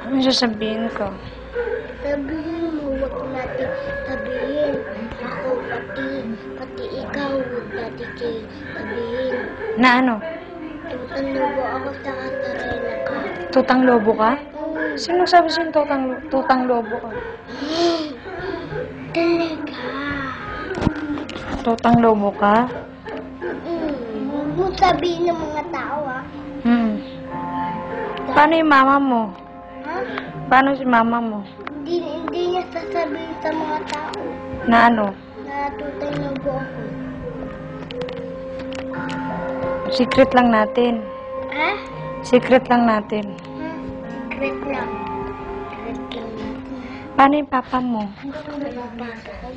Ano sasabihin ko? Sabihin mo, huwag natin sabihin. Ako, pati ikaw, huwag natin sabihin. Na ano? Tutang lobo ako sa Katarina ka. Tutang lobo ka? Sino sabi sa'yo tutang lobo ka? Talaga. Tutang lobo ka? Huwag mo sabihin ng mga tao, ha? Paano yung mama mo? Ha? Paano si mama mo? Hindi niya sasabihin sa mga tao Na ano? na tutang lobo ako. Secret lang natin. Ha? Secret lang natin. Secret lang. Secret lang. Paano yung papa mo?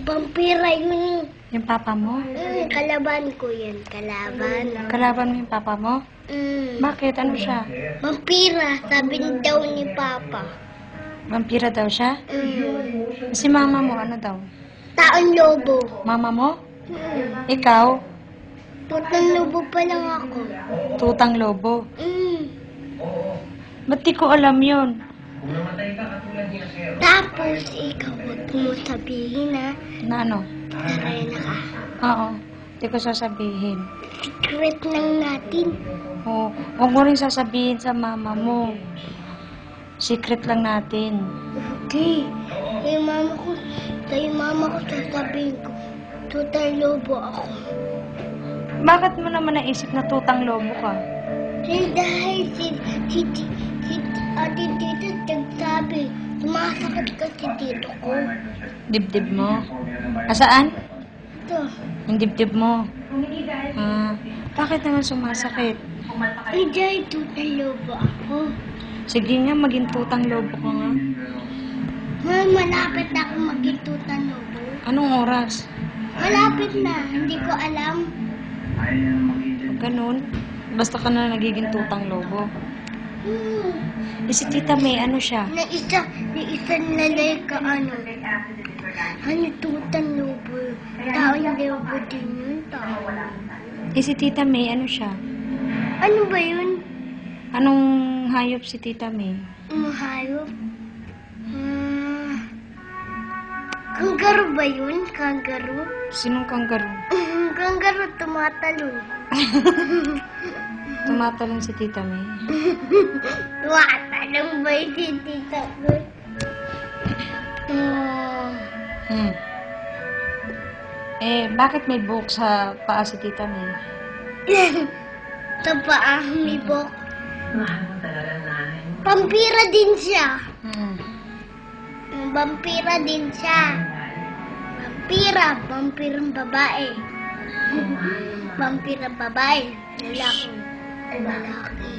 Vampira yun. Yung papa mo? Kalaban ko yan. Kalaban. Kalaban mo yung papa mo? Bakit? Ano siya? Vampira. Sabi daw ni Papa. Vampira daw siya? Si mama mo, ano daw? Taong lobo. Mama mo? Ikaw? Tutang lobo pa lang ako. Tutang lobo? Ba't di ko alam yun? Tapos, ikaw huwag mo sabihin, ha? Na ano? Sarena ka. Oo. Di ko sasabihin. Secret lang natin. Oo. Huwag mo rin sasabihin sa mama mo. Secret lang natin. Okay. Kay mama ko sasabihin ko, tutang lobo ako. Bakit mo naman naisip na tutang lobo ka? Dahil si Ate Tito nagsabi, sumasakit kasi dito ko. Dibdib mo? Asaan? Ito. Yung dibdib mo? Bakit naman sumasakit? Dahil tutang lobo ako. Sige nga, maging tutang lobo ka nga. Malapit na ako maging tutang lobo. Anong oras? Malapit na. Hindi ko alam. Ganun. Basta ka na nagiging tutang lobo. Si Tita May, ano siya? Na isa nalay ka ano. Ano tutang lobo? Taong lobo din yun. Si Tita May, ano siya? Ano ba yun? Anong hayop si Tita May? Mahayop? Kangaroo ba yun? Kangaroo? Sinong kangaroo? Kangaroo tumatalon. Tumatalon si Tita May. Tumatalon ba yun si Tita May? Bakit may buhok sa paa si Tita May? Sa paa, may buhok. Vampira din siya. Vampira din siya. Vampirang babae. Vampirang babae. Lalaki. Lalaki.